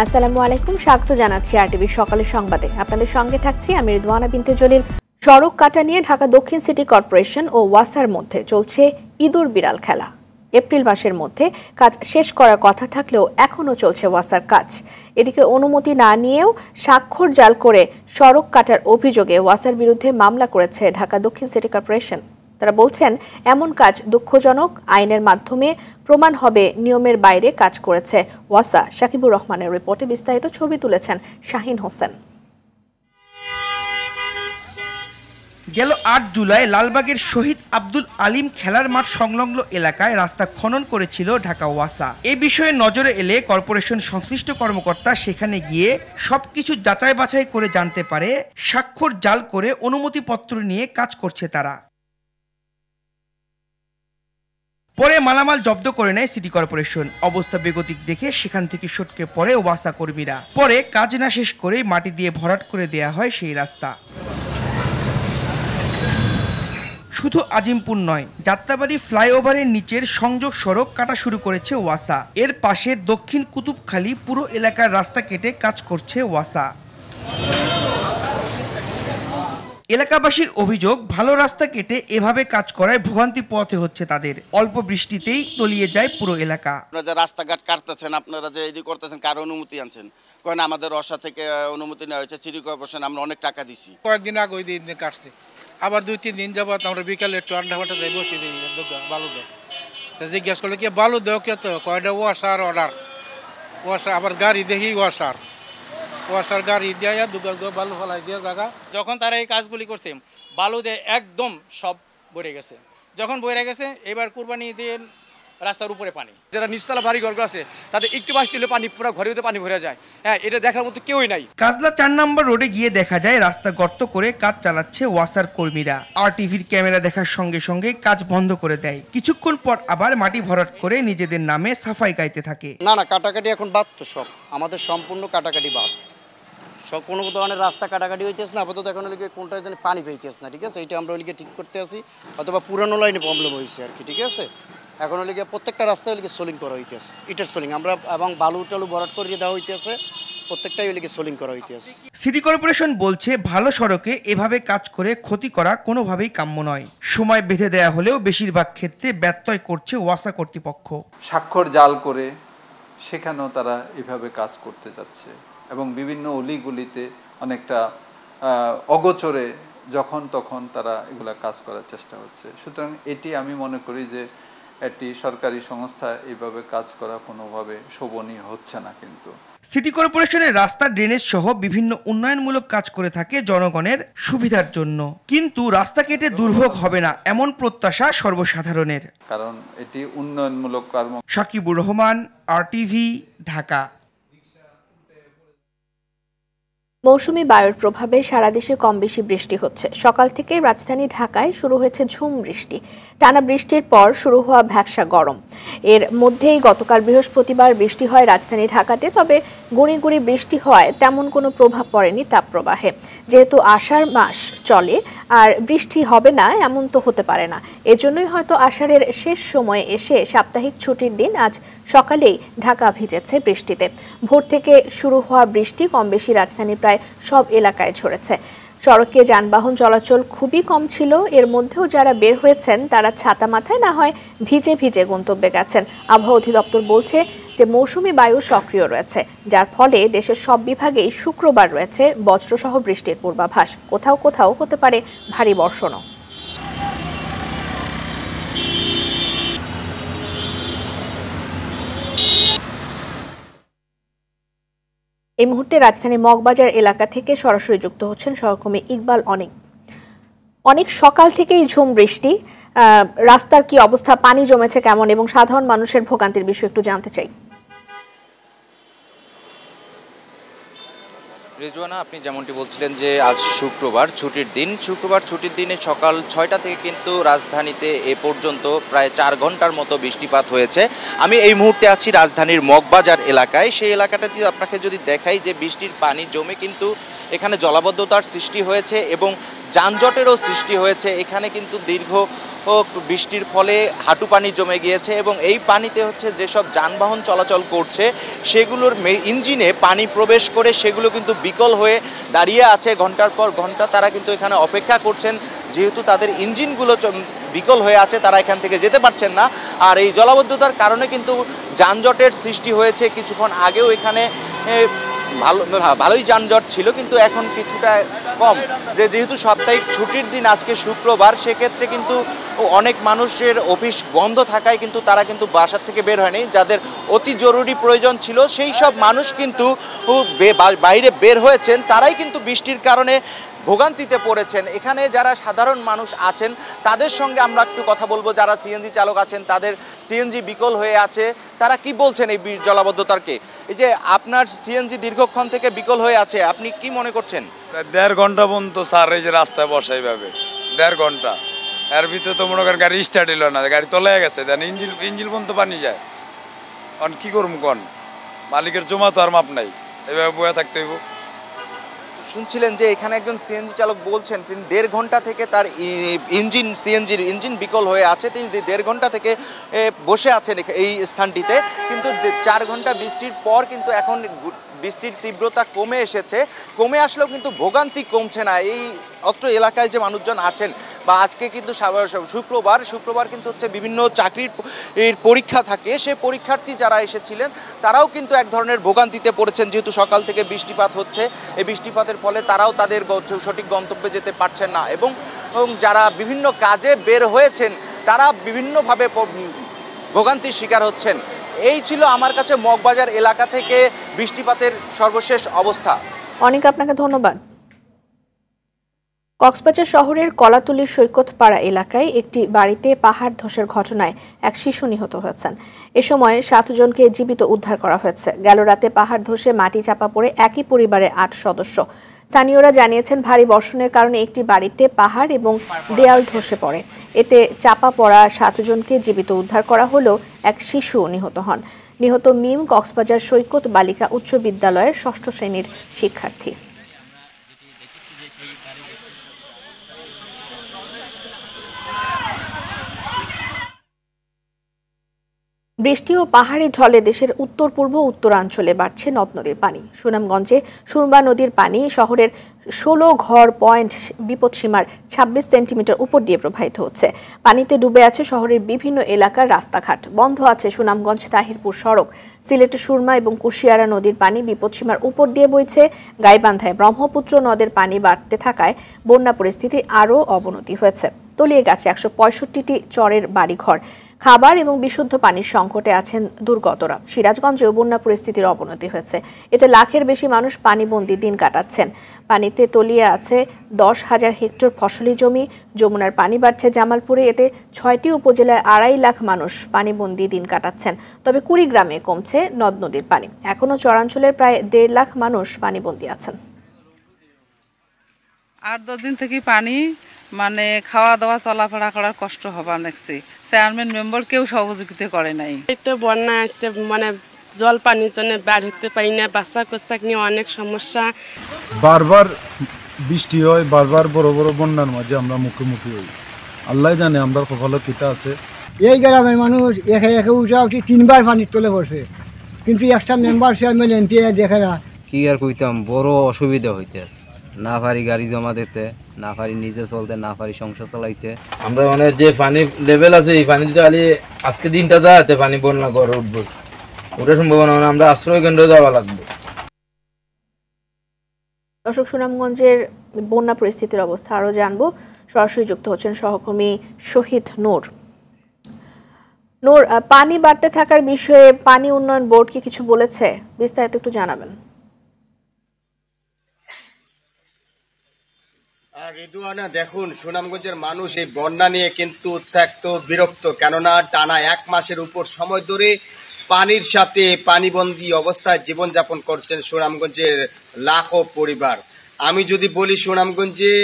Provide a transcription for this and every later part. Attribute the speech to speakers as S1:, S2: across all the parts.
S1: আসসালামু আলাইকুম, স্বাগত জানাচ্ছি আরটিভির সকালের সংবাদে। আপনাদের সঙ্গে থাকছি আমি রিদওয়ানা বিনতে জলিল। সড়ক কাটা নিয়ে ঢাকা দক্ষিণ সিটি কর্পোরেশন ও ওয়াসার মধ্যে চলছে ইঁদুর বিড়াল খেলা। এপ্রিল মাসের মধ্যে কাজ শেষ করার কথা থাকলেও এখনও চলছে ওয়াসার কাজ। এদিকে অনুমতি না নিয়েও স্বাক্ষর জাল করে সড়ক কাটার অভিযোগে ওয়াসার বিরুদ্ধে মামলা করেছে ঢাকা দক্ষিণ সিটি কর্পোরেশন। তারা বলছেন, এমন কাজ দুঃখজনক, আইনের মাধ্যমে প্রমাণ হবে নিয়মের বাইরে কাজ করেছে ওয়াসা। শাকিবুর রহমানের রিপোর্টে বিস্তারিত ছবি তুলেছেন শাহিন হোসেন।
S2: গেল ৮ জুলাই লালবাগের শহীদ আব্দুল আলিম খেলার মাঠ সংলগ্ন এলাকায় রাস্তা খনন করেছিল ঢাকা ওয়াসা। এ বিষয়ে নজরে এলে কর্পোরেশন সংশ্লিষ্ট কর্মকর্তা সেখানে গিয়ে সবকিছু যাচাই বাছাই করে জানতে পারে স্বাক্ষর জাল করে অনুমতিপত্র নিয়ে কাজ করছে তারা। পরে মালামাল জব্দ করে নেয় সিটি কর্পোরেশন। অবস্থা বেগতিক দেখে সেখান থেকে সটকে পড়ে ওয়াসা কর্মীরা। পরে কাজ না শেষ করে মাটি দিয়ে ভরাট করে দেয়া হয় সেই রাস্তা। শুধু আজিমপুর নয়, যাত্রাবাড়ি ফ্লাইওভারের নিচের সংযোগ সড়ক কাটা শুরু করেছে ওয়াসা। এর পাশের দক্ষিণ কুতুবখালী পুরো এলাকার রাস্তা কেটে কাজ করছে ওয়াসা। এলাকাবাসীর অভিযোগ, ভালো রাস্তা কেটে এভাবে কাজ করায় ভোগান্তি পোহাতে হচ্ছে তাদের। অল্প বৃষ্টিতেই তলিয়ে যায় পুরো এলাকা।
S3: আপনারা যে রাস্তাঘাট কাটতেছেন, আপনারা যে এডি করতেছেন, কার অনুমতি আনছেন? কারণ আমাদের রসা থেকে অনুমতি নেওয়া হয়েছে, সিটি কর্পোরেশন আমরা অনেক টাকা দিছি।
S4: কয়েকদিন আগে ওই দিন কাটছে, আবার ২-৩ দিন যাবত আমরা বিকালে একটু আড্ডা ফাটা যাই, বসে দিই বালু দেয়। তো জিজ্ঞেস করলে কি বালু দেও কে, তো কয়টা ওয়াসার অর্ডার, ওয়াসা আবার গাড়ি দেখি ওয়াসার গাড়ি দিয়ে দুগাল বালু ফেলাই দিয়ে জায়গা।
S5: যখন তারা এই কাজগুলি করছে, বালু দিয়ে একদম সব ভরে গেছে। যখন ভরে গেছে, এবার কুরবানি দিয়ে রাস্তার উপরে পানি।
S6: যারা নিচতলা বাড়ি ঘর আছে তাদের একটু বাস দিলে পানি পুরো ঘরের পানি ভরে যায়। হ্যাঁ, এটা দেখার মতো কেউই নাই।
S2: কাজলা ৪ নম্বর রোডে গিয়ে দেখা যায় রাস্তা গর্ত করে কাজ চালাচ্ছে ওয়াসার কর্মীরা। আরটিভির ক্যামেরা দেখার সঙ্গে সঙ্গে কাজ বন্ধ করে দেয়। কিছুক্ষণ পর আবার মাটি ভরাট করে নিজেদের নামে সাফাই গাইতে থাকে।
S3: না, কাটাকাটি এখন বাদ, তো সব আমাদের সম্পূর্ণ কাটাকাটি বাদ। সব কোনো ধরনের রাস্তা কাটাকাটি হইতেছে না আপাতত। এখন ওইদিকে কোনটা যেন পানি পাইতেছে না, ঠিক আছে? এটা আমরা ওইদিকে ঠিক করতে আসি, অথবা পুরানো লাইনে প্রবলেম হয়েছে আর কি, ঠিক আছে? এখন ওইদিকে প্রত্যেকটা রাস্তায় ওইদিকে সোলিং করা হইতেছে, ইটের সোলিং আমরা এবং বালু টালু ভরাট করিয়ে দেওয়া হইতেছে, প্রত্যেকটাই ওইদিকে সোলিং করা হইতেছে।
S2: সিটি কর্পোরেশন বলছে, ভালো সড়কে এভাবে কাজ করে ক্ষতি করা কোনোভাবেই কাম্য নয়। সময় বেঁধে দেয়া হলেও বেশিরভাগ ক্ষেত্রে ব্যত্যয় করছে ওয়াসা কর্তৃপক্ষ।
S7: স্বাক্ষর জাল করে সেখানেও তারা এভাবে কাজ করতে যাচ্ছে এবং বিভিন্ন অলিগুলিতে অনেকটা অগোচরে যখন তখন তারা এগুলা কাজ করার চেষ্টা হচ্ছে। সুতরাং এটি আমি মনে করি যে একটি সরকারি সংস্থা এইভাবে কাজ করা কোনোভাবে শোভনীয় হচ্ছে না। কিন্তু
S2: সিটি কর্পোরেশনের রাস্তা, ড্রেনেজ সহ বিভিন্ন উন্নয়নমূলক কাজ করে থাকে জনগণের সুবিধার জন্য, কিন্তু রাস্তা কেটে দুর্ভোগ হবে না এমন প্রত্যাশা সর্বসাধারণের।
S7: কারণ এটি উন্নয়নমূলক কর্ম।
S2: শাকিবুর রহমান, আরটিভি, ঢাকা।
S1: মৌসুমী বায়ুর প্রভাবে সারা দেশে কম বেশি বৃষ্টি হচ্ছে। সকাল থেকে রাজধানী ঢাকায় শুরু হয়েছে ঝুম বৃষ্টি। টানা বৃষ্টির পর শুরু হওয়া ভ্যাপসা গরম। এর মধ্যেই গতকাল বৃহস্পতিবার বৃষ্টি হয় রাজধানী ঢাকাতে। তবে গুঁড়ি গুঁড়ি বৃষ্টি হয় তেমন কোনো প্রভাব পড়েনি তাপপ্রবাহে। যেহেতু আষাঢ় মাস চলে আর বৃষ্টি হবে না এমন তো হতে পারে না। এজন্যই হয়তো আষাঢ়ের শেষ সময়ে এসে সাপ্তাহিক ছুটির দিন আজ সকালেই ঢাকা ভিজেছে বৃষ্টিতে। ভোর থেকে শুরু হওয়া বৃষ্টি কম বেশি রাজধানীর প্রায় সব এলাকায় ঝরেছে। সড়কে যানবাহন চলাচল খুবই কম ছিল। এর মধ্যেও যারা বের হয়েছেন তারা ছাতা মাথায় না হয় ভিজে ভিজে গন্তব্যে গেছেন। আবহাওয়া অধিদপ্তর বলছে যে মৌসুমী বায়ু সক্রিয় রয়েছে, যার ফলে দেশের সব বিভাগেই শুক্রবার রয়েছে বজ্রসহ বৃষ্টির পূর্বাভাস। কোথাও কোথাও হতে পারে ভারী বর্ষণও। এই মুহূর্তে রাজধানীর মগবাজার এলাকা থেকে সরাসরি যুক্ত হচ্ছেন সহকর্মী ইকবাল। অনেক সকাল থেকেই ঝুম বৃষ্টি। রাস্তার কি অবস্থা, পানি জমেছে কেমন এবং সাধারণ মানুষের ভোগান্তির বিষয় একটু জানতে চাই।
S8: রিজওয়ানা, আপনি যেমনটি বলছিলেন যে আজ শুক্রবার ছুটির দিন। শুক্রবার ছুটির দিনে সকাল ৬টা থেকে কিন্তু রাজধানীতে এ পর্যন্ত প্রায় ৪ ঘন্টার মতো বৃষ্টিপাত হয়েছে। আমি এই মুহূর্তে আছি রাজধানীর মগবাজার এলাকায়। সেই এলাকাটাতে আপনাকে যদি দেখাই যে বৃষ্টির পানি জমে কিন্তু এখানে জলাবদ্ধতার সৃষ্টি হয়েছে এবং যানজটেরও সৃষ্টি হয়েছে। এখানে কিন্তু দীর্ঘ বৃষ্টির ফলে হাঁটু পানি জমে গিয়েছে এবং এই পানিতে হচ্ছে যেসব যানবাহন চলাচল করছে সেগুলোর ইঞ্জিনে পানি প্রবেশ করে সেগুলো কিন্তু বিকল হয়ে দাঁড়িয়ে আছে ঘন্টার পর ঘন্টা। তারা কিন্তু এখানে অপেক্ষা করছেন, যেহেতু তাদের ইঞ্জিনগুলো বিকল হয়ে আছে, তারা এখান থেকে যেতে পারছেন না। আর এই জলাবদ্ধতার কারণে কিন্তু যানজটের সৃষ্টি হয়েছে। কিছুক্ষণ আগেও এখানে ভালোই যানজট ছিল, কিন্তু এখন কিছুটা কম। যেহেতু সাপ্তাহিক ছুটির দিন আজকে শুক্রবার, সেক্ষেত্রে কিন্তু অনেক মানুষের অফিস বন্ধ থাকায় কিন্তু তারা কিন্তু বাসার থেকে বের হয়নি। যাদের অতি জরুরি প্রয়োজন ছিল সেই সব মানুষ কিন্তু বাইরে বের হয়েছেন, তারাই কিন্তু বৃষ্টির কারণে ভোগান্তিতে পড়েছেন। এখানে যারা সাধারণ মানুষ আছেন তাদের সঙ্গে আমরা একটু কথা বলবো। যারা সিএনজি চালক আছেন, তাদের সিএনজি বিকল হয়ে আছে, তারা কি বলছেন এই জলাবদ্ধতাকে? এই যে আপনার সিএনজি দীর্ঘক্ষণ থেকে বিকল হয়ে আছে, আপনি কি মনে করছেন?
S9: 1.5 ঘন্টা পর্যন্ত স্যার এই যে রাস্তায় বসা এইভাবে 1.5 ঘন্টা, এর ভিতরে তো মনে করেন গাড়ি স্টার্ট হলো না, গাড়ি তলায় গেছে, দেন ইঞ্জিল পর্যন্ত পানি যায়। কারণ কি করবো কন, মালিকের জমা তো আর মাপ নাই, এভাবে বয়ে থাকতে হইব।
S8: শুনছিলেন যে এখানে একজন সিএনজি চালক বলছেন তিনি 1.5 ঘন্টা থেকে তার সিএনজির ইঞ্জিন বিকল হয়ে আছে। তিনি 1.5 ঘন্টা থেকে বসে আছেন এই স্থানটিতে, কিন্তু 4 ঘন্টা বৃষ্টির পর কিন্তু এখন বৃষ্টির তীব্রতা কমে এসেছে। কমে আসলেও কিন্তু ভোগান্তি কমছে না। এই অত্র এলাকায় যে মানুষজন আছেন, বা আজকে কিন্তু শুক্রবার কিন্তু হচ্ছে বিভিন্ন চাকরির পরীক্ষা থাকে, সে পরীক্ষার্থী যারা এসেছিলেন তারাও কিন্তু এক ধরনের ভোগান্তিতে পড়েছেন। যেহেতু সকাল থেকে বৃষ্টিপাত হচ্ছে, এই বৃষ্টিপাতের ফলে তারাও তাদের সঠিক গন্তব্যে যেতে পারছেন না, এবং যারা বিভিন্ন কাজে বের হয়েছেন তারা বিভিন্নভাবে ভোগান্তির শিকার হচ্ছেন। এই ছিল আমার কাছে মগবাজার এলাকা থেকে বৃষ্টিপাতের সর্বশেষ অবস্থা।
S1: অনেক আপনাকে ধন্যবাদ। কক্সবাজার শহরের কলাতলী সৈকতপাড়া এলাকায় একটি বাড়িতে পাহাড় ধসের ঘটনায় এক শিশু নিহত হয়েছেন। এ সময় 7 জনকে জীবিত উদ্ধার করা হয়েছে। গেল রাতে পাহাড় ধসে মাটি চাপা পড়ে একই পরিবারের 8 সদস্য। স্থানীয়রা জানিয়েছেন, ভারী বর্ষণের কারণে একটি বাড়িতে পাহাড় এবং দেয়াল ধসে পড়ে। এতে চাপা পড়া 7 জনকে জীবিত উদ্ধার করা হলেও এক শিশু নিহত হন। নিহত মিম কক্সবাজার সৈকত বালিকা উচ্চ বিদ্যালয়ের 6ষ্ঠ শ্রেণীর শিক্ষার্থী। বৃষ্টি ও পাহাড়ি ঢলে দেশের উত্তর পূর্ব উত্তরাঞ্চলে বাড়ছে নদ নদীর পানি। সুনামগঞ্জে সুরমা নদীর পানি শহরের 16 ঘর পয়েন্ট বিপদসীমার 26 সেন্টিমিটার উপর দিয়ে প্রবাহিত হচ্ছে। পানিতে ডুবে আছে শহরের বিভিন্ন এলাকার রাস্তাঘাট। বন্ধ আছে সুনামগঞ্জ তাহিরপুর সড়ক। সিলেটের সুরমা এবং কুশিয়ারা নদীর পানি বিপদসীমার উপর দিয়ে বইছে। গাইবান্ধায় ব্রহ্মপুত্র নদের পানি বাড়তে থাকায় বন্যা পরিস্থিতি আরও অবনতি হয়েছে। তলিয়ে গেছে 165টি চরের বাড়িঘর। খাবার এবং বিশুদ্ধ পানির সংকটে আছেন দুর্গতরা। সিরাজগঞ্জেও বন্যা পরিস্থিতির অবনতি হয়েছে। এতে লাখের বেশি মানুষ পানিবন্দী দিন কাটাচ্ছেন। পানিতে তলিয়ে আছে 10,000 হেক্টর ফসলি জমি। যমুনার পানি বাড়ছে জামালপুরে। এতে 6টি উপজেলার 2.5 লাখ মানুষ পানিবন্দী দিন কাটাচ্ছেন। তবে কুড়িগ্রামে কমছে নদ নদীর পানি। এখনও চরাঞ্চলের প্রায় 1.5 লাখ মানুষ পানিবন্দী আছেন।
S10: 8-10 দিন থেকে পানি মানে খাওয়া দাওয়া চলাফেরা করার কষ্ট হবার দেখছি। চেয়ারম্যান মেম্বার কেউ সহযোগিতা করে নাই।
S11: এই তো বন্যা আসছে, মানে জল পানির জন্য বের হতে পারি না। বাচ্চা কোচ্চাক নিয়ে অনেক সমস্যা।
S12: বারবার বৃষ্টি হয়, বারবার বড় বড় বন্যার মাঝে আমরা মুখোমুখি হই। আল্লাহ জানে আমরা কপালে কিতা আছে।
S13: এই গ্রামের মানুষ একে উঠা উঠি 3বার পানির তলে পড়ছে, কিন্তু একটা মেম্বার চেয়ারম্যান এমপি দেখে না।
S14: কি আর কইতাম, বড় অসুবিধা হইতে আছে। না পারি গাড়ি জমা দিতে, না পারি নিজে চলতে, না পারি সংসার চালাইতে।
S15: আমরা মানে যে পানির লেভেল আছে, এই পানি যদি আজকে দিনটা যাতে পানি বন্যা করে উঠবো, ওটা সম্ভাবনা মানে আমরা আশ্রয় কেন্দ্রে যাওয়া লাগবে।
S1: দর্শক, সুনামগঞ্জের বন্যা পরিস্থিতির অবস্থা আরও জানবো। সরাসরি যুক্ত হচ্ছেন সহকর্মী শহীদ নূর। নূর, পানি বাড়তে থাকার বিষয়ে পানি উন্নয়ন বোর্ড কি কিছু বলেছে? বিস্তারিত একটু জানাবেন।
S3: রিদুয়ানা, দেখুন, সুনামগঞ্জের মানুষ এই বন্যা নিয়ে কিন্তু উত্ত্যক্ত, বিরক্ত। কেননা টানা 1 মাসের উপর সময় ধরে পানির সাথে পানিবন্দী অবস্থায় জীবনযাপন করছেন সুনামগঞ্জের লাখো পরিবার। আমি যদি বলি, সুনামগঞ্জে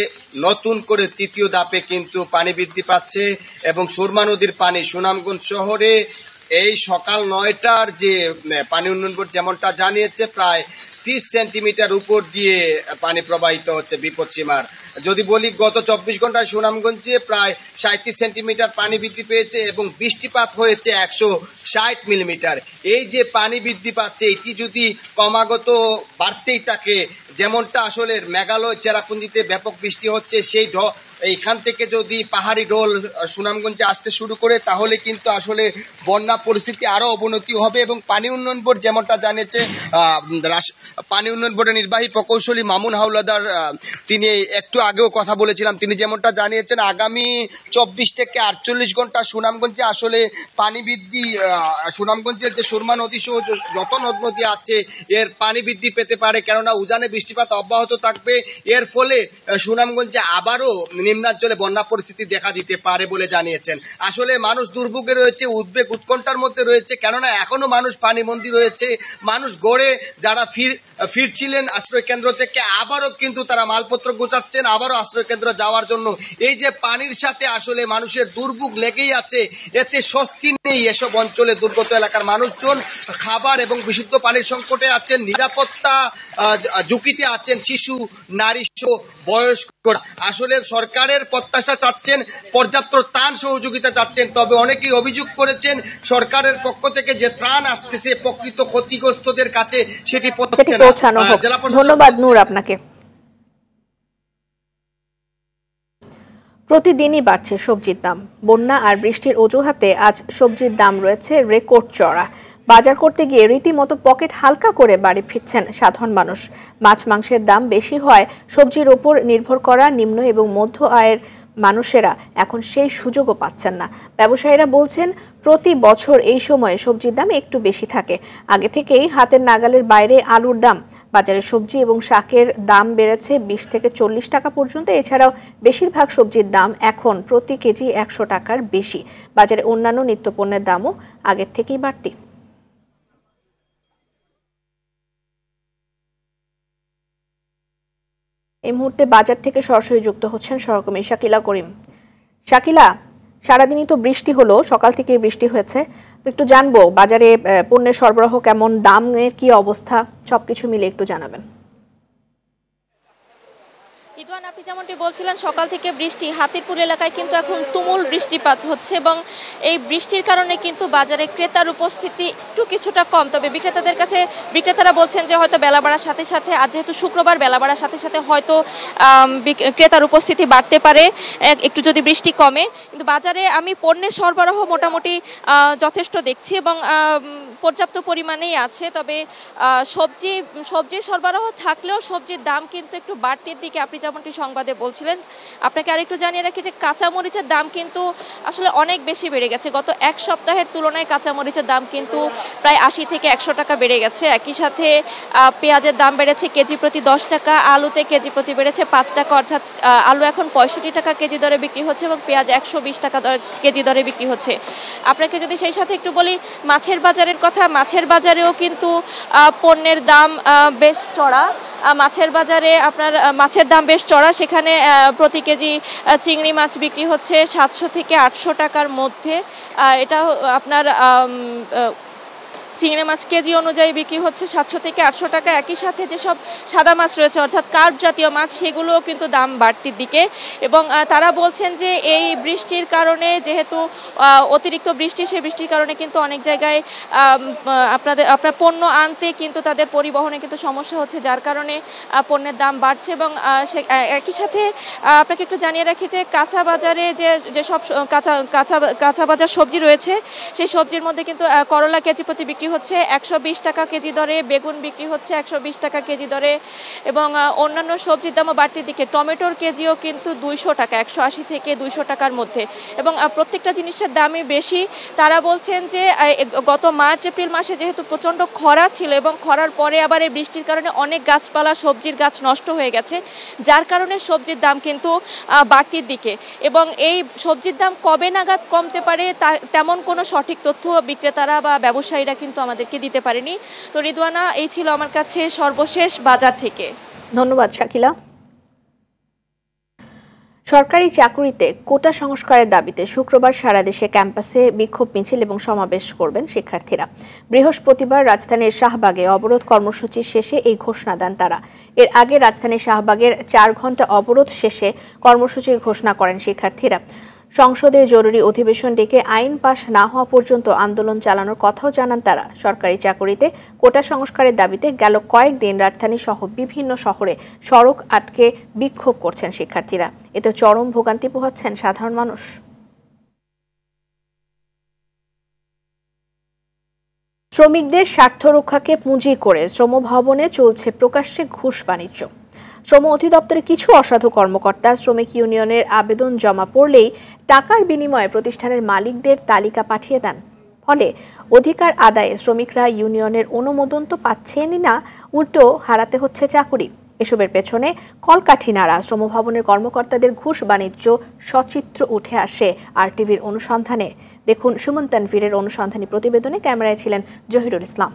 S3: নতুন করে 3য় ধাপে কিন্তু পানি বৃদ্ধি পাচ্ছে, এবং সুরমা নদীর পানি সুনামগঞ্জ শহরে এই সকাল 9টার যে পানি উন্নয়ন বোর্ড যেমনটা জানিয়েছে, প্রায়
S16: 30 সেন্টিমিটার উপর দিয়ে পানি প্রবাহিত হচ্ছে বিপদসীমার। যদি বলি গত 24 ঘন্টায় সুনামগঞ্জে প্রায় 37 সেন্টিমিটার পানি বৃদ্ধি পেয়েছে এবং বৃষ্টিপাত হয়েছে 160 মিলিমিটার। এই যে পানি বৃদ্ধি পাচ্ছে এটি যদি ক্রমাগত বাড়তেই থাকে, যেমনটা আসলে মেঘালয় চেরাপুঞ্জিতে ব্যাপক বৃষ্টি হচ্ছে, সেই এইখান থেকে যদি পাহাড়ি ঢল সুনামগঞ্জে আসতে শুরু করে তাহলে কিন্তু আসলে বন্যা পরিস্থিতি আরো অবনতি হবে। এবং পানি উন্নয়ন বোর্ড যেমনটা জানিয়েছে, পানি উন্নয়ন বোর্ডের নির্বাহী প্রকৌশলী মামুন হাওলাদার, তিনি একটু আগেও কথা বলেছিলাম, তিনি যেমনটা জানিয়েছেন আগামী 24 থেকে 48 ঘন্টা সুনামগঞ্জে আসলে পানি বৃদ্ধি, সুনামগঞ্জের যে সুরমা নদী সহ যত নদ নদী আছে এর পানি বৃদ্ধি পেতে পারে, কেননা উজানে বৃষ্টিপাত অব্যাহত থাকবে। এর ফলে সুনামগঞ্জে আবারও নিম্নাঞ্চলে বন্যা পরিস্থিতি দেখা দিতে পারে বলে জানিয়েছেন। আসলে মানুষ দুর্ভোগে রয়েছে, উদ্বেগ উৎকণ্ঠার মধ্যে রয়েছে, কেননা এখনো মানুষ পানিবন্দী রয়েছে। মানুষ গড়ে যারা ফিরছিলেন আশ্রয় কেন্দ্র থেকে আবারও কিন্তু তারা মালপত্র গোছাচ্ছেন আবারও আশ্রয় কেন্দ্র যাওয়ার জন্য। এই যে পানির সাথে আসলে মানুষের দুর্ভোগ লেগেই আছে, এতে স্বস্তি নেই। এসব অঞ্চলে দুর্গত এলাকার মানুষজন খাবার এবং বিশুদ্ধ পানির সংকটে আছেন, নিরাপত্তা ঝুঁকিতে আছেন শিশু, নারী সহ বয়স্করা। আসলে সরকারের প্রত্যাশা চাচ্ছেন, পর্যাপ্ত ত্রাণ সহযোগিতা চাচ্ছেন, তবে অনেকেই অভিযোগ করেছেন সরকারের পক্ষ থেকে যে ত্রাণ আসতেছে প্রকৃত ক্ষতিগ্রস্তদের কাছে সেটি
S1: পৌঁছানো হোক। ধন্যবাদ নূর আপনাকে। প্রতিদিনই বাড়ছে সবজির দাম। বন্যা আর বৃষ্টির অজুহাতে আজ সবজির দাম রয়েছে রেকর্ড চড়া। বাজার করতে গিয়ে রীতিমতো পকেট হালকা করে বাড়ি ফিরছেন সাধারণ মানুষ। মাছ মাংসের দাম বেশি হয়, সবজির ওপর নির্ভর করা নিম্ন এবং মধ্য আয়ের মানুষেরা এখন সেই সুযোগও পাচ্ছেন না। ব্যবসায়ীরা বলছেন প্রতি বছর এই সময়ে সবজির দাম একটু বেশি থাকে। আগে থেকেই হাতের নাগালের বাইরে আলুর দাম। বাজারে সবজি এবং শাকের দাম বেড়েছে 20 থেকে 40 টাকা পর্যন্ত। এছাড়াও বেশিরভাগ সবজির দাম এখন প্রতি কেজি 100 টাকার বেশি। বাজারে অন্যান্য নিত্যপণ্যের দামও আগের থেকেই বাড়তি। এই মুহূর্তে বাজার থেকে সরাসরি যুক্ত হচ্ছেন সহকর্মী শাকিলা করিম। শাকিলা, সারাদিনই তো বৃষ্টি হলো, সকাল থেকে বৃষ্টি হয়েছে, তো একটু জানবো বাজারে পণ্যের সরবরাহ কেমন, দামের কি অবস্থা, সবকিছু মিলে একটু জানাবেন।
S17: রিদওয়ান, আপনি যেমনটি বলছিলেন সকাল থেকে বৃষ্টি, হাতিরপুর এলাকায় কিন্তু এখন তুমুল বৃষ্টিপাত হচ্ছে এবং এই বৃষ্টির কারণে কিন্তু বাজারে ক্রেতার উপস্থিতি একটু কিছুটা কম। তবে বিক্রেতারা বলছেন যে হয়তো বেলা বাড়ার সাথে সাথে, আজ যেহেতু শুক্রবার, বেলা বাড়ার সাথে সাথে হয়তো ক্রেতার উপস্থিতি বাড়তে পারে একটু যদি বৃষ্টি কমে। কিন্তু বাজারে আমি পণ্যের সরবরাহ মোটামুটি যথেষ্ট দেখছি এবং পর্যাপ্ত পরিমাণেই আছে। তবে সবজির সরবরাহ থাকলেও সবজির দাম কিন্তু একটু বাড়তির দিকে, আপনি যেমনটি সংবাদে বলছিলেন। আপনাকে আরেকটু জানিয়ে রাখি যে কাঁচামরিচের দাম কিন্তু আসলে অনেক বেশি বেড়ে গেছে। গত এক সপ্তাহের তুলনায় কাঁচামরিচের দাম কিন্তু প্রায় 80 থেকে 100 টাকা বেড়ে গেছে। একই সাথে পেঁয়াজের দাম বেড়েছে কেজি প্রতি 10 টাকা, আলুতে কেজি প্রতি বেড়েছে 5 টাকা, অর্থাৎ আলু এখন 65 টাকা কেজি দরে বিক্রি হচ্ছে এবং পেঁয়াজ 120 টাকা কেজি দরে বিক্রি হচ্ছে। আপনাকে যদি সেই সাথে একটু বলি মাছের বাজারের কথা, মাছের বাজারেও কিন্তু পণ্যের দাম বেশ চড়া। মাছের বাজারে আপনার মাছের দাম বেশ চড়া। সেখানে প্রতি কেজি চিংড়ি মাছ বিক্রি হচ্ছে 700 থেকে 800 টাকার মধ্যে। এটা আপনার চিংড়ি মাছ কেজি অনুযায়ী বিক্রি হচ্ছে 700 থেকে 800 টাকা। একই সাথে যেসব সাদা মাছ রয়েছে অর্থাৎ কার্প জাতীয় মাছ, সেগুলোও কিন্তু দাম বাড়তির দিকে। এবং তারা বলছেন যে এই বৃষ্টির কারণে, যেহেতু অতিরিক্ত বৃষ্টি, সেই বৃষ্টির কারণে কিন্তু অনেক জায়গায় আপনার পণ্য আনতে কিন্তু তাদের পরিবহনে কিন্তু সমস্যা হচ্ছে, যার কারণে পণ্যের দাম বাড়ছে। এবং একই সাথে আপনাকে একটু জানিয়ে রাখি যে কাঁচা বাজারে যেসব কাঁচা বাজার সবজি রয়েছে, সেই সবজির মধ্যে কিন্তু করলা কেজি প্রতি বিক্রি হচ্ছে 120 টাকা কেজি দরে, বেগুন বিক্রি হচ্ছে 120 টাকা কেজি দরে এবং অন্যান্য সবজির দামও বাড়তির দিকে। টমেটোর কেজিও কিন্তু 200 টাকা, 180 থেকে 200 টাকার মধ্যে এবং প্রত্যেকটা জিনিসের দামই বেশি। তারা বলছেন যে গত মার্চ এপ্রিল মাসে যেহেতু প্রচণ্ড খরা ছিল এবং খরার পরে আবার এই বৃষ্টির কারণে অনেক গাছপালা, সবজির গাছ নষ্ট হয়ে গেছে, যার কারণে সবজির দাম কিন্তু বাড়তির দিকে। এবং এই সবজির দাম কবে নাগাদ কমতে পারে তেমন কোনো সঠিক তথ্য বিক্রেতারা বা ব্যবসায়ীরা কিন্তু আমাদেরকে দিতে পারেনি। তো রিদওয়ানা, এই ছিল আমার কাছে সর্বশেষ বাজার থেকে।
S1: ধন্যবাদ শাকিলা। সরকারি চাকুরিতে কোটা সংস্কারের দাবিতে শুক্রবার সারা দেশে ক্যাম্পাসে বিক্ষোভ মিছিল এবং সমাবেশ করবেন শিক্ষার্থীরা। বৃহস্পতিবার রাজধানীর শাহবাগে অবরোধ কর্মসূচি শেষে এই ঘোষণা দেন তারা। এর আগে রাজধানীর শাহবাগের 4 ঘণ্টা অবরোধ শেষে কর্মসূচির ঘোষণা করেন শিক্ষার্থীরা। সংসদে জরুরি অধিবেশন ডেকে আইন পাশ না হওয়া পর্যন্ত আন্দোলন চালানোর কথাও জানান তারা। সরকারি চাকুরিতে কোটা সংস্কারের দাবিতে গেল কয়েকদিন রাজধানী সহ বিভিন্ন শহরে সড়ক আটকে বিক্ষোভ করছেন শিক্ষার্থীরা। এতে চরম ভোগান্তি পোহাচ্ছেন সাধারণ মানুষ। শ্রমিকদের স্বার্থ রক্ষাকে পুঁজি করে শ্রম ভবনে চলছে প্রকাশ্যে ঘুষ বাণিজ্য। শ্রম অধিদপ্তরে কিছু অসাধু কর্মকর্তা শ্রমিক ইউনিয়নের আবেদন জমা পড়লেই টাকার বিনিময়ে প্রতিষ্ঠানের মালিকদের তালিকা পাঠিয়ে দেন। ফলে অধিকার আদায়ে শ্রমিকরা ইউনিয়নের অনুমোদন তো পাচ্ছেনই না, উল্টো হারাতে হচ্ছে চাকুরি। এসবের পেছনে কলকাঠি নাড়া শ্রম ভবনের কর্মকর্তাদের ঘুষ বাণিজ্য সচিত্র উঠে আসে আরটিভির অনুসন্ধানে। দেখুন সুমন তানভীরের অনুসন্ধানী প্রতিবেদনে। ক্যামেরায় ছিলেন জহিরুল ইসলাম।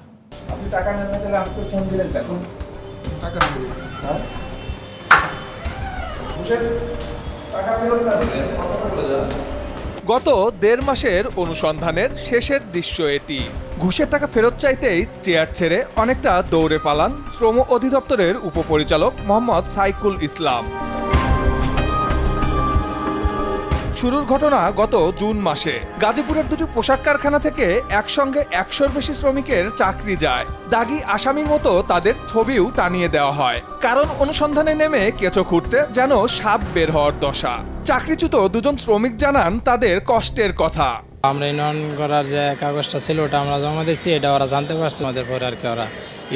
S18: গত 1.5 মাসের অনুসন্ধানের শেষের দৃশ্য এটি। ঘুষের টাকা ফেরত চাইতেই চেয়ার ছেড়ে অনেকটা দৌড়ে পালান শ্রম অধিদপ্তরের উপপরিচালক মোহাম্মদ সাইকুল ইসলাম। শুরুর ঘটনা গত জুন মাসে। গাজীপুরের দুটি পোশাক কারখানা থেকে একসঙ্গে 100-র বেশি শ্রমিকের চাকরি যায়। দাগি আসামির মতো তাদের ছবিও টানিয়ে দেওয়া হয়। কারণ অনুসন্ধানে নেমে কেঁচো খুঁড়তে যেন সাপ বের হওয়ার দশা। চাকরিচ্যুত 2 জন শ্রমিক জানান তাদের কষ্টের কথা।
S19: আমরা ইউনিয়ন করার যে কাগজটা ছিল ওটা আমরা জমা দিয়েছি, এটা ওরা জানতে পারছে। আমাদের পরে আর কি ওরা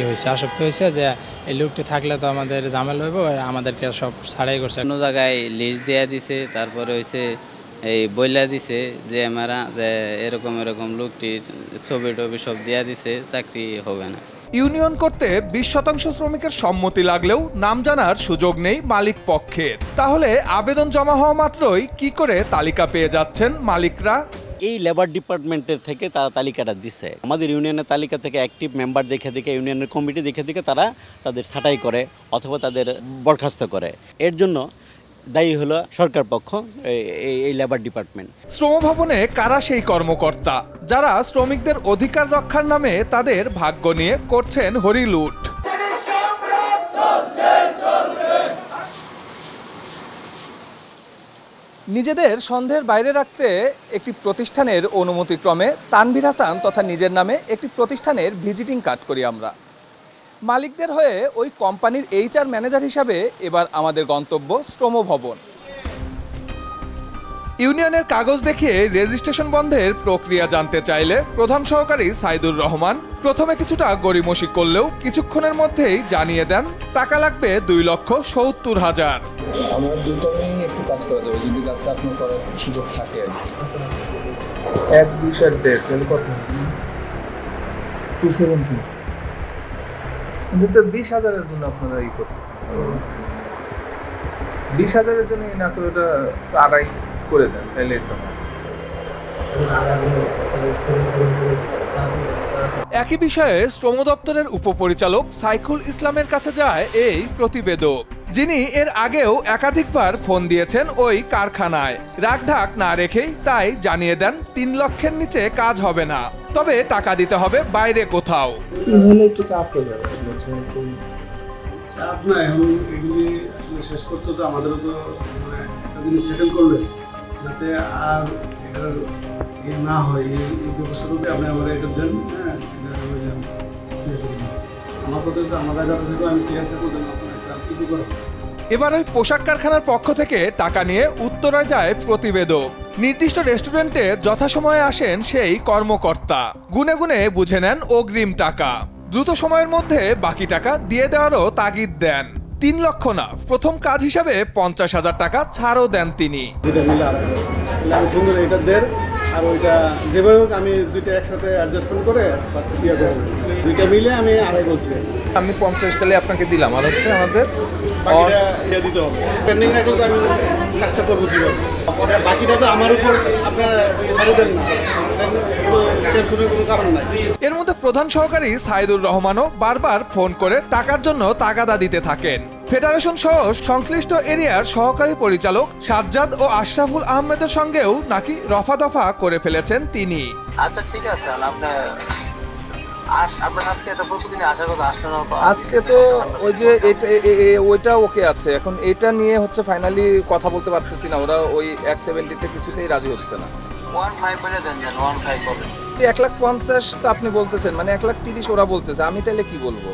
S19: হয়েছে, আসক্ত হয়েছে যে এই লোকটি থাকলে তো আমাদের ঝামেলা হইব, আমাদেরকে সব ছাড়াই করছে।
S20: অন্য জায়গায় লিস্ট দিয়ে দিছে, তারপরে হয়েছে এই বইলা দিছে যে আমরা যে এরকম লোকটির ছবি টবি সব দিয়া দিছে, চাকরি হবে না।
S18: ইউনিয়ন করতে 20% শ্রমিকের সম্মতি লাগলেও নাম জানার সুযোগ নেই মালিক পক্ষের। তাহলে আবেদন জমা হওয়া মাত্রই কি করে তালিকা পেয়ে যাচ্ছেন মালিকরা?
S21: এই লেবার ডিপার্টমেন্টের থেকে তারা তালিকাটা দিচ্ছে। আমাদের ইউনিয়নের তালিকা থেকে অ্যাক্টিভ মেম্বার দেখে ইউনিয়নের কমিটি দেখে তারা তাদের ছাঁটাই করে অথবা তাদের বরখাস্ত করে। এর জন্য দায়ী হলো সরকার পক্ষ, এই লেবার ডিপার্টমেন্ট।
S18: শ্রম ভবনে কারা সেই কর্মকর্তা যারা শ্রমিকদের অধিকার রক্ষার নামে তাদের ভাগ্য নিয়ে করছেন হরিলুট? নিজেদের সন্দেহের বাইরে রাখতে একটি প্রতিষ্ঠানের অনুমতিক্রমে তানভীর হাসান তথা নিজের নামে একটি প্রতিষ্ঠানের ভিজিটিং কার্ড করি আমরা। মালিকদের হয়ে ওই কোম্পানির HR ম্যানেজার হিসাবে এবার আমাদের গন্তব্য শ্রম ভবন। ইউনিয়নের কাগজ দেখিয়ে রেজিস্ট্রেশন বন্ধের প্রক্রিয়া জানতে চাইলে প্রধান সহকারী সাইদুর রহমান প্রথমে কিছুটা গড়িমসি করলেও কিছুক্ষণের মধ্যেই জানিয়ে দেন টাকা লাগবে 2,70,000।
S22: আমরা দুটোই একটু কাজ করা যাবে যদি কাজটা আপনার করার সুযোগ থাকে। 1-2 তাহলে কত? 270। কিন্তু তো 20,000-এর জন্য আপনারা ই করতেছেন। 20,000-এর জন্য না করে ওটা আড়াই করে দেন, তাহলে তো।
S18: একই বিষয়ে শ্রম দপ্তরের উপপরিচালক সাইকুল ইসলামের কাছে যায় এই প্রতিবেদক, যিনি এর আগেও একাধিকবার ফোন দিয়েছেন ওই কারখানায়। রাগঢাক না রেখেই তাই জানিয়ে দেন 3 লক্ষের নিচে কাজ হবে না, তবে টাকা দিতে হবে বাইরে কোথাও।
S22: একটু চাপ হয়ে যাবে,
S23: চাপ না, এখন এগুলি আসলে শেষ করতে তো আমাদেরও তো মানে একটা জিনিস সেটেল করবে যাতে আর এটার না হয়, এই ব্যবস্থাটাতে আপনি আমার এটা দেন। হ্যাঁ, আমার কথা হচ্ছে আমার যাতে থেকে আমি ক্লিয়ার থাকবো যেন আপনার একটা কিছু করা।
S18: এবার ওই পোশাক কারখানার পক্ষ থেকে টাকা নিয়ে উত্তরায় যায় প্রতিবেদক। নির্দিষ্ট রেস্টুরেন্টে যথাসময়ে আসেন সেই কর্মকর্তা, গুনে গুনে বুঝে নেন অগ্রিম টাকা। দ্রুত সময়ের মধ্যে বাকি টাকা দিয়ে দেওয়ারও তাগিদ দেন। 3 লক্ষ না, প্রথম কাজ হিসাবে 50,000 টাকা ছাড়ও দেন তিনি।
S23: সুন্দর এটা দেন আর ওইটা যেভাবে হোক আমি দুইটা একসাথে অ্যাডজাস্টমেন্ট করে দিয়ে দেবো, দুইটা মিলে আমি আড়াই বলছি।
S22: আমি 50 তাহলে আপনাকে দিলাম, আর হচ্ছে আমাদের
S23: বাকিটা দিয়ে দিতে হবে। পেন্ডিং রাখলে আমি কাজটা করবো কীভাবে, বাকিটা তো আমার উপর আপনারা ছাড়ে দেন না, টেনশনের কোনো কারণ নাই।
S18: এর মধ্যে প্রধান সহকারী সাইদুর রহমানও বারবার ফোন করে টাকার জন্য তাগাদা দিতে থাকেন। ফেডারেশন সহ সংশ্লিষ্ট এরিয়ার সহকারী পরিচালক সাজ্জাদ ও আশরাফুল আহমেদের সঙ্গেও নাকি রফাদফা করে ফেলেছেন তিনি।
S4: আচ্ছা ঠিক আছে,
S22: আজকে তো ওই যে ওইটা ওকে আছে, এখন এটা নিয়ে হচ্ছে ফাইনালি কথা বলতে পারতেছি না, ওরা ওই 170-তে কিছুতেই রাজি হচ্ছে না।
S4: 1.5 বলে দেন, 1.5 বলে।
S22: 1,50,000 তো আপনি বলতেছেন, মানে 1,30,000 ওরা বলতেছে, আমি তাহলে কি বলবো?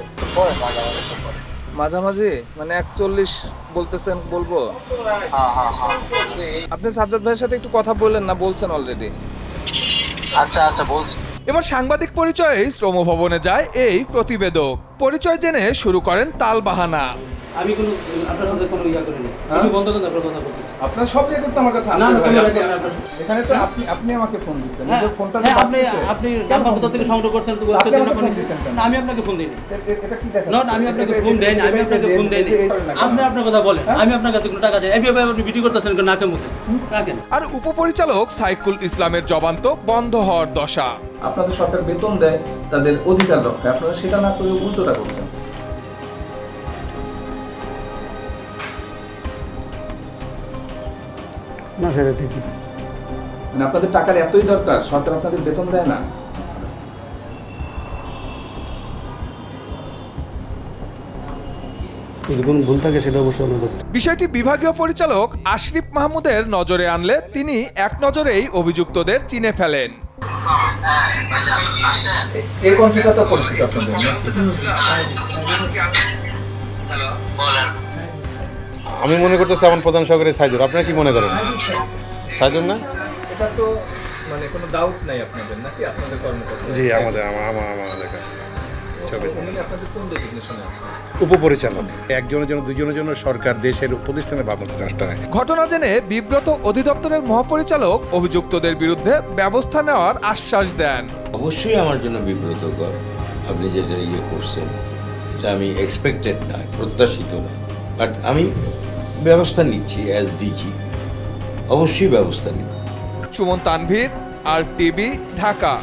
S22: মাঝামাঝি মানে 1,40 বলতেছেন, বলবো? আপনি সাজ্জাদ ভাইয়ের সাথে একটু কথা বললেন না? বলছেন অলরেডি।
S4: আচ্ছা বলছি।
S18: এবার সাংবাদিক পরিচয়ে শ্রম ভবনে যায় এই প্রতিবেদক। পরিচয় জেনে শুরু করেন তালবাহানা।
S5: আমি কোনো আপনার সাথে কোনো ইয়া করিনি, আমি বন্ধ করে আপনার কথা বলতেছি।
S22: আপনার সব রেকর্ড তো আমার কাছে আছে ভাই। এখানে তো আপনি আমাকে ফোন দিয়েছেন, এই ফোনটা
S5: আপনি নাম্বার কোথা থেকে সংগ্রহ করছেন তো হচ্ছে জন্য ফোন দিয়েছেন। না আমি আপনাকে ফোন দেইনি। এটা কি দেখাচ্ছে? না আমি আপনাকে ফোন দেইনি, আপনি আপনার কথা বলেন। আমি আপনার কাছে কোনো টাকা চাই, এইভাবে আপনি ভিডিও করতেছেন নাকে মুখে রাখেন।
S18: আর উপপরিচালক সাইকুল ইসলামের জবান তো বন্ধ হওয়ার দশা।
S22: আপনাদের সরকার বেতন দেয় তাদের অধিকার রক্ষায়, আপনারা সেটা না করে উল্টোটা করছেন।
S23: না সেটা ঠিক না,
S22: মানে আপনাদের টাকার এতই দরকার, সরকার আপনাদের বেতন দেয় না?
S23: যদি কোনো ভুল থাকে সেটা অবশ্যই অনুরোধ।
S18: বিষয়টি বিভাগীয় পরিচালক আশরিফ মাহমুদের নজরে আনলে তিনি এক নজরেই অভিযুক্তদের চিনে ফেলেন।
S22: এই কন্ট্রিটা তো পরিচিত আপনাদের।
S6: আমি মনে করতেছি আমার প্রধান সহকারী সাইদুর, আপনারা কি মনে করেন? সাইদুর না?
S22: এটা তো মানে কোনো ডাউট নাই আপনাদের নাকি? আপনাদের কর্মকর্তা?
S6: জি আমাদের দেখা ছবি।
S22: আপনাদের কোন ডেজিগনেশনে আছে?
S6: উপপরিচালক। একজনের জন্য দুজনের জন্য সরকার দেশের প্রতিষ্ঠানে ভাবনা নষ্ট হয়।
S18: ঘটনা জেনে বিব্রত অধিদপ্তরের মহাপরিচালক অভিযুক্তদের বিরুদ্ধে ব্যবস্থা নেওয়ার আশ্বাস দেন।
S24: অবশ্যই আমার জন্য বিব্রতকর, আপনি যেটা করছেন এটা আমি এক্সপেক্টেড না, প্রত্যাশিত না, বাট আমি ব্যবস্থা নিচ্ছি অ্যাজ ডিজি, অবশ্যই ব্যবস্থা নিব।
S18: সুমন তানভীর, RTV, ঢাকা।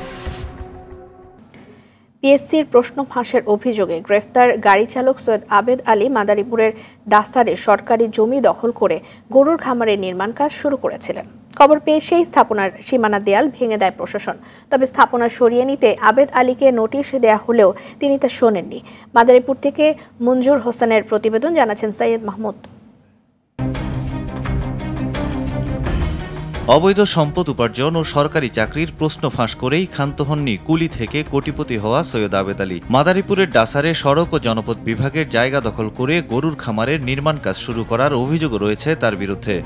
S1: পিএসসির প্রশ্ন ফাঁসের অভিযোগে গ্রেফতার গাড়ি চালক সৈয়দ আবেদ আলী মাদারীপুরের ডাসারে সরকারি জমি দখল করে গরুর খামারের নির্মাণ কাজ শুরু করেছিলেন। খবর পেয়ে সেই স্থাপনার সীমানা দেয়াল ভেঙে দেয় প্রশাসন। তবে স্থাপনা সরিয়ে নিতে আবেদ আলীকে নোটিশ দেয়া হলেও তিনি তা শোনেননি। মাদারীপুর থেকে মঞ্জুর হোসেনের প্রতিবেদন, জানাচ্ছেন সৈয়দ মাহমুদ।
S25: অবৈধ সম্পদ উপার্জন ও সরকারি চাকরির প্রশ্ন ফাঁস করেই ক্ষান্ত হননি কুলি থেকে কোটিপতি হওয়া সৈয়দ আবেদ আলী। মাদারীপুরের ডাসারে সড়ক ও জনপদ বিভাগের জায়গা দখল করে গরুর খামারের নির্মাণ কাজ শুরু করার অভিযোগ রয়েছে তার বিরুদ্ধে।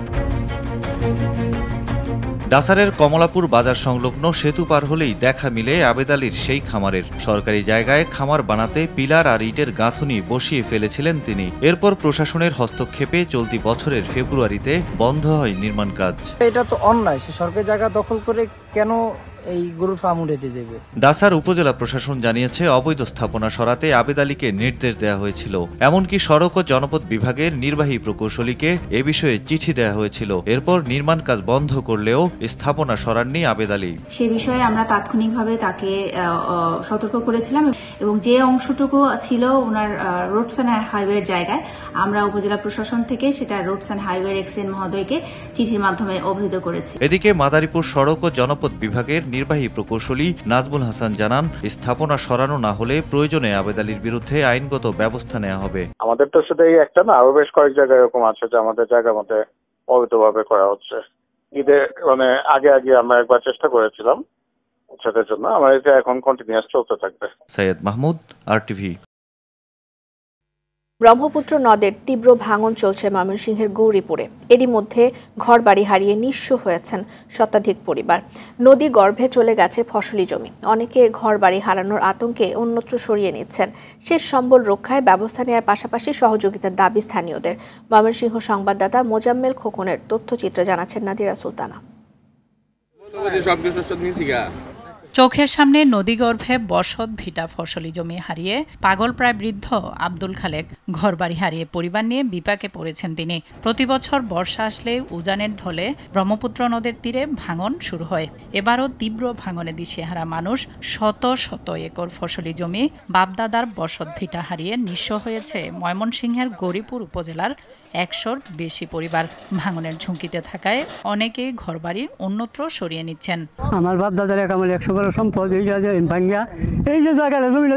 S25: ডাসারের কমলাপুর বাজার সংলগ্ন সেতু পার হলেই দেখা মিলে আবেদ আলীর সেই খামারের। সরকারি জায়গায় খামার বানাতে পিলার আর ইটের গাঁথুনি বসিয়ে ফেলেছিলেন তিনি। এরপর প্রশাসনের হস্তক্ষেপে চলতি বছরের ফেব্রুয়ারিতে বন্ধ হয় নির্মাণ কাজ।
S26: এটা তো অন্যায়, সরকারি জায়গা দখল করে কেন এই গরুর ফার্ম উঠাতে যাবে?
S25: ডাসার উপজেলা প্রশাসন জানিয়েছে অবৈধ স্থাপনা সরাতে আবেদ আলীকে নির্দেশ দেওয়া হয়েছিল। এমনকি সড়ক ও জনপদ বিভাগের নির্বাহী প্রকৌশলীকে এ বিষয়ে চিঠি দেওয়া হয়েছিল। এরপর নির্মাণ কাজ বন্ধ করলেও স্থাপনা সরাননি আবেদ আলী।
S27: সে বিষয়ে আমরা তাৎক্ষণিকভাবে তাকে সতর্ক করেছিলাম এবং যে অংশটুকু ছিল ওনার রোডস অ্যান্ড হাইওয়ের জায়গায়, আমরা উপজেলা প্রশাসন থেকে সেটা রোডস অ্যান্ড হাইওয়ে এক্সএন মহোদয়কে চিঠির মাধ্যমে অবহিত করেছি।
S25: এদিকে মাদারীপুর সড়ক ও জনপদ বিভাগের নির্বাহী প্রকৌশলী নাজমুল হাসান জানান, স্থাপনা সরানো না হলে প্রয়োজনে আবেদ আলীর বিরুদ্ধে আইনগত ব্যবস্থা নেওয়া হবে।
S28: আমাদের তো শুধু এই একটা না, আরো বেশ কয়েক জায়গায় এরকম আছে যে আমাদের জায়গার মধ্যে অবৈধভাবে করা হচ্ছে। ঈদে মানে আগে আমরা একবার চেষ্টা করেছিলাম সেটার জন্য, আমার এটা এখন কন্টিনিউয়াস চলতে থাকবে।
S25: সৈয়দ মাহমুদ, RTV।
S1: ব্রহ্মপুত্র নদের তীব্র ভাঙন চলছে ময়মনসিংহের গৌরীপুরে। এরই মধ্যে ঘরবাড়ি হারিয়ে নিঃস্ব হয়েছেন শতাধিক পরিবার। নদী গর্ভে চলে গেছে ফসলি জমি। অনেকে ঘরবাড়ি হারানোর আতঙ্কে অন্যত্র সরিয়ে নিচ্ছেন। শেষ সম্বল রক্ষায় ব্যবস্থা নেওয়ার পাশাপাশি সহযোগিতার দাবি স্থানীয়দের। ময়মনসিংহ সংবাদদাতা মোজাম্মেল খোকনের তথ্যচিত্রে জানাচ্ছেন নাদিরা সুলতানা।
S2: চোখের সামনে নদীগর্ভে বসত ভিটা ফসলি জমি হারিয়ে পাগলপ্রায় বৃদ্ধ আব্দুল খালেক ঘরবাড়ি হারিয়ে পরিবার নিয়ে বিপাকে পড়েছেন তিনি। প্রতিবছর বর্ষা আসলে উজানের ঢলে ব্রহ্মপুত্র নদের তীরে ভাঙন শুরু হয়। এবারও তীব্র ভাঙনে দিশেহারা মানুষ, শত শত একর ফসলি জমি, বাপদাদার বসত ভিটা হারিয়ে নিঃস্ব হয়েছে ময়মনসিংহের গৌরীপুর উপজেলার 100-র বেশি পরিবার। ভাঙনের ঝুঁকিতে থাকায় অনেকেই ঘরবাড়ি অন্যত্র সরিয়ে নিচ্ছেন।
S7: আমার বাপ দাদার আমার 100 বড় সম্পদ এই যে ভাঙ্গা, এই যে জায়গাটা জমিটা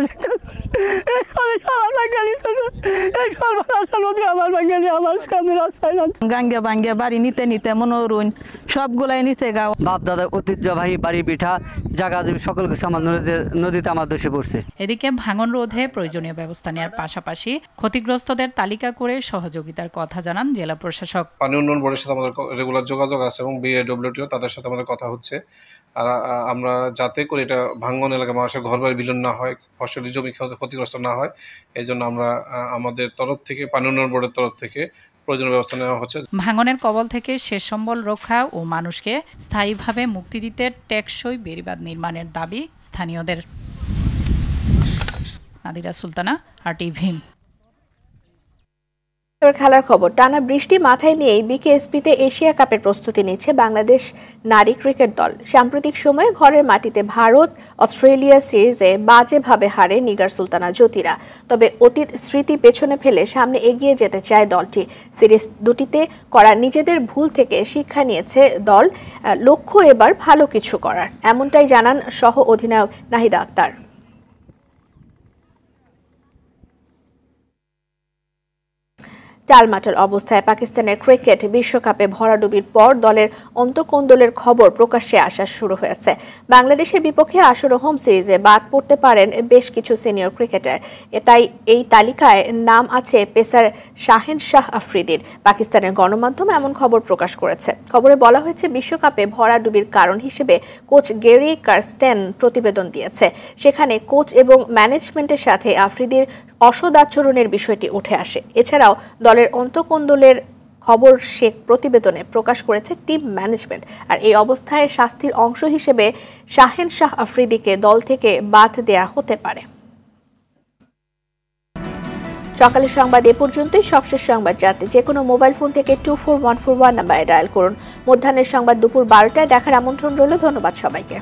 S8: গাঙ্গা ভাঙ্গা বাড়ি নিতে নিতে মনোরুন সবগুলাই নিতে গাও।
S7: বাপ দাদার ঐতিহ্যবাহী বাড়ি পিঠা জায়গা জমি সকল কিছু আমার নদীতে আমার দোষে পড়ছে।
S2: এদিকে ভাঙন রোধে প্রয়োজনীয় ব্যবস্থা নেওয়ার পাশাপাশি ক্ষতিগ্রস্তদের তালিকা করে সহযোগিতার কথা জানান জেলা প্রশাসক।
S9: পানি উন্নয়ন বোর্ডের সাথে আমাদের রেগুলার যোগাযোগ আছে এবং বিএডব্লিউটিও তাদের সাথে আমাদের কথা হচ্ছে। আর আমরা যাতে করে এটা ভাঙন এলাকায় মানুষের ঘরবাড়ি বিলীন না হয়, ফসলি জমি ক্ষতিগ্রস্ত না হয়, এই জন্য আমরা আমাদের তরফ থেকে পানি উন্নয়ন বোর্ডের তরফ থেকে প্রয়োজনীয় ব্যবস্থা নেওয়া হচ্ছে।
S2: ভাঙনের কবল থেকে শেষ সম্বল রক্ষা ও মানুষকে স্থায়ীভাবে মুক্তি দিতে টেকসই বেড়িবাঁধ নির্মাণের দাবি স্থানীয়দের। নাদিরা সুলতানা, RTV।
S1: খেলার খবর। টানা বৃষ্টি মাথায় নিয়েই বিকেএসপিতে এশিয়া কাপের প্রস্তুতি নিচ্ছে বাংলাদেশ নারী ক্রিকেট দল। সাম্প্রতিক সময়ে ঘরের মাটিতে ভারত অস্ট্রেলিয়া সিরিজে বাজেভাবে হারে নিগার সুলতানা জ্যোতিরা। তবে অতীত স্মৃতি পেছনে ফেলে সামনে এগিয়ে যেতে চায় দলটি। সিরিজ দুটিতে করা নিজেদের ভুল থেকে শিক্ষা নিয়েছে দল। লক্ষ্য এবার ভালো কিছু করার, এমনটাই জানান সহ অধিনায়ক নাহিদা আক্তার। টালমাটাল অবস্থায় পাকিস্তানের ক্রিকেট বিশ্বকাপে ভরাডুবির পর দলের অন্তর্কোন্দলের খবর প্রকাশ্যে আসা শুরু হয়েছে। বাংলাদেশের বিপক্ষে আসন্ন হোম সিরিজে বাদ পড়তে পারেন বেশ কিছু সিনিয়র ক্রিকেটার। তাই এই তালিকায় নাম আছে পেসার শাহেন শাহ আফ্রিদির। পাকিস্তানের গণমাধ্যম এমন খবর প্রকাশ করেছে। খবরে বলা হয়েছে বিশ্বকাপে ভরাডুবির কারণ হিসেবে কোচ গেরি কার্স্টেন প্রতিবেদন দিয়েছে। সেখানে কোচ এবং ম্যানেজমেন্টের সাথে আফ্রিদির অসদাচরণের বিষয়টি উঠে আসে। এছাড়াও দলের অন্তর্কোন্দলের খবর সে প্রতিবেদনে প্রকাশ করেছে টিম ম্যানেজমেন্ট। আর এই অবস্থায় শাস্তির অংশ হিসেবে শাহেন শাহ আফ্রিদিকে দল থেকে বাদ দেয়া হতে পারে। সকালের সংবাদ এ পর্যন্তই। সবশেষ সংবাদ জানতে যে কোনো মোবাইল ফোন থেকে 24141 নাম্বারে ডায়াল করুন। মধ্যাহ্নের সংবাদ দুপুর 12টায় দেখার আমন্ত্রণ রইল। ধন্যবাদ সবাইকে।